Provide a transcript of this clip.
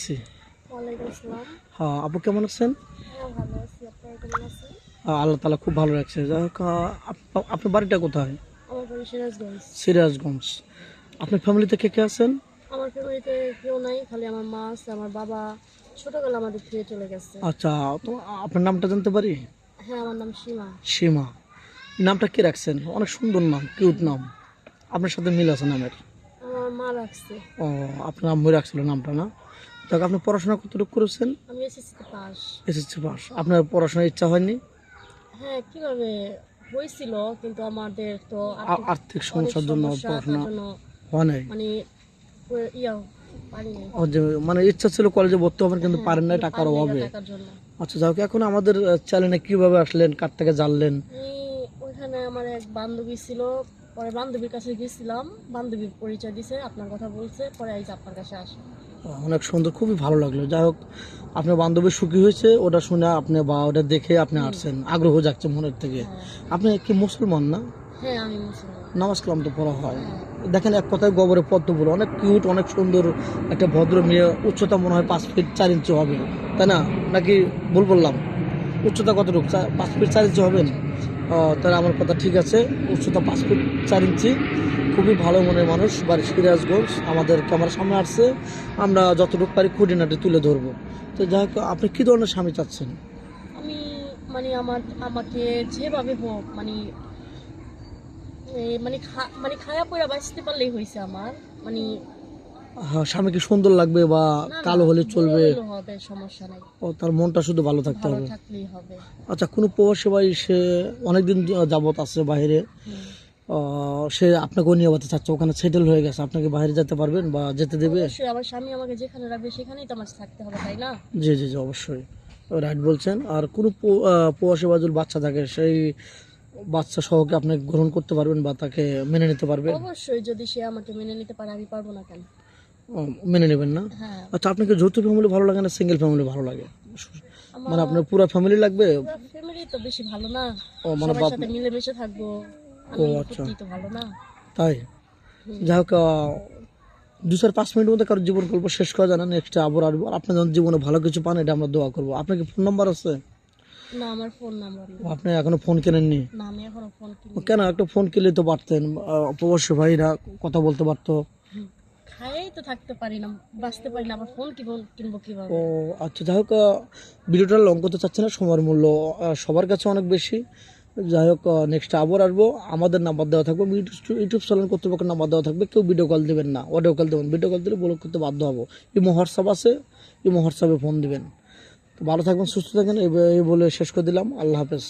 জি। ওয়ালাইকুম আসসালাম। হ্যাঁ, আপু কেমন আছেন? হ্যাঁ, ভালো আছি। আপনারা কেমন আছেন? আল্লাহ তাআলা খুব ভালো রাখছে। যাই হোক, আপনার বাড়িটা কোথায়? আমার বাড়ি সিরাজগঞ্জ। সিরাজগঞ্জ। আপনার ফ্যামিলিতে কে কে আছেন? আমার ফ্যামিলিতে কেউ নাই, খালি আমার মা আছে। আমার বাবা ছোটবেলা আমাদের থেকে চলে গেছে। আচ্ছা, তো আপনার নামটা জানতে পারি? হ্যাঁ, আমার নাম সীমা। সীমা। নামটা কে রাখছেন? অনেক সুন্দর নাম, কিউট নাম। আপনার সাথে মিল আছে নামের। আমার মা রাখছে। ও, আপনার আম্মু রাখছিল নামটা না? যাক, আপনি পড়াশোনা কতটুকু করেছেন? আমি এসএসসি পাস। SSC pass. আপনার পড়াশোনার ইচ্ছা হয়নি? হ্যাঁ, কিভাবে হয়েছিল, কিন্তু আমাদের তো আর্থিক অনেক সমস্যার জন্য সমস্যা, তার পড়াশোনা জন্য হয় নাই। মানে ইয়া পারিনি। ও, যে মানে ইচ্ছা ছিল কলেজে ভর্তি হবেন, কিন্তু হ্যাঁ, পারেন নাই কিন্তু টাকার পারিনি অভাবে। টাকার জন্য। আচ্ছা, যাই হোক, এখন আমাদের চ্যানেলে কিভাবে আসলেন, কার থেকে জানলেন? এই ওইখানে আমার এক বান্ধবী ছিল, পরে বান্ধবীর কাছে গেছিলাম, বান্ধবী পরিচয় দিছে, আপনার কথা বলছে, পরে এই যে আপনার কাছে আসি। অনেক সুন্দর, খুবই ভালো লাগলো। যাই হোক, আপনার বান্ধবী সুখী হয়েছে ওটা শুনে, আপনি বা ওটা দেখে আপনি আসছেন, আগ্রহ যাচ্ছে মনের থেকে। হ্যাঁ। আপনি কি মুসলমান না? হ্যাঁ, আমি মুসলমান। নামাজ কালাম তো পড়া হয়। হ্যাঁ। দেখেন, এক কথায় গোবরে পদ্ম ফুল, অনেক কিউট, অনেক সুন্দর একটা ভদ্র মেয়ে। উচ্চতা মনে হয় 5 ফিট 4 ইঞ্চি হবে, তাই না? নাকি ভুল বললাম? উচ্চতা কতটুকু? 5 ফিট 4 ইঞ্চি হবেন? তাহলে আমার কথা ঠিক আছে। উচ্চতা 5 ফিট 4 ইঞ্চি। খুবই ভালো মনের মানুষ, বাড়ি সিরাজগঞ্জ। আমাদের ক্যামেরার সামনে আসছে, আমরা যতটুকু পারি খুঁটিনাটি তুলে ধরবো। তো যাই হোক, আপনি কী ধরনের স্বামী চাচ্ছেন? আমি মানে আমাকে যেভাবে হোক, মানে মানে খায়া পয়রা বাঁচতে পারলেই হয়েছে আমার। মানে হ্যাঁ, স্বামী কি সুন্দর লাগবে বা না না, কালো হলে বুড়ো চলবে? হইলেও হবে, সমস্যা নাই। ও, তার মনটা শুধু ভালো থাকতে ভালো হবে। থাকলেই হবে। আচ্ছা, কোনো প্রবাসী ভাই সে অনেকদিন যাবত আছে বাইরে, হুম। সে আপনাকে নিয়ে যেতে চাচ্ছে, ওখানে সেটেল হয়ে গেছে, আপনাকে বাইরে যেতে পারবেন বা যেতে দেবে? অবশ্যই, আমার স্বামী আমাকে যেখানে রাখবে সেখানেই তো আমার থাকতে হবে, তাই না? জি জি জি, অবশ্যই রাইট বলছেন। আর কোনো প্রবাসী বা যদি বাচ্চা থাকে, সেই বাচ্চা সহকে আপনি গ্রহণ করতে পারবেন বা তাকে মেনে নিতে পারবেন? অবশ্যই, যদি সে আমাকে মেনে নিতে পারে, আমি পারবো না কেন? ও, মেনে নেবেন না? হ্যাঁ। আচ্ছা, আপনাকে যৌথ ফ্যামিলি ভালো লাগে না সিঙ্গেল ফ্যামিলি ভালো লাগে? আমার মানে আপনার পুরো ফ্যামিলি লাগবে? পুরো ফ্যামিলি তো বেশি ভালো না? ও, মানে সবার সাথে মিলেমিশে থাকবো, ও আনন্দ আচ্ছা, ফুর্তি তো ভালো না? তাই? হুম। যাই হোক, 2-4-5 মিনিটের মধ্যে কারো জীবন গল্প শেষ করা যায় না। নেক্সট আবার আসবো। আর আপনি যখন জীবনে ভালো কিছু পান, এটা আমরা দোয়া করবো। আপনার কি ফোন নাম্বার আছে? না, আমার ফোন নাম্বার ও, নেই। আপনি এখনো ফোন কেনেননি? না, আমি এখনো ফোন ও, কিনি। কেন? একটা ফোন কিনলে তো পারতেন, প্রবাসী ভাইরা কথা বলতে পারতো। খাইয়েই তো থাকতে পারি না, বাঁচতে পারি না, আবার ফোন কিনবো ও কিভাবে? আচ্ছা, যাই হোক, ভিডিওটা লং করতে চাচ্ছি না, সময়ের মূল্য সবার কাছে অনেক বেশি। যাই হোক, নেক্সট আবার আসবো। আমাদের নাম্বার দেওয়া থাকবে, ইউটিউব চ্যানেল কর্তৃপক্ষের নাম্বার দেওয়া থাকবে। কেউ ভিডিও কল দিবেন না, অডিও কল দেবেন। ভিডিও কল দিলে ব্লক করতে বাধ্য হবো। ইমো হোয়াটসঅ্যাপ আছে, ইমো হোয়াটসঅ্যাপে ফোন দিবেন। তো ভালো থাকবেন, সুস্থ থাকেন, এই বলে শেষ করে দিলাম। আল্লাহ হাফেজ।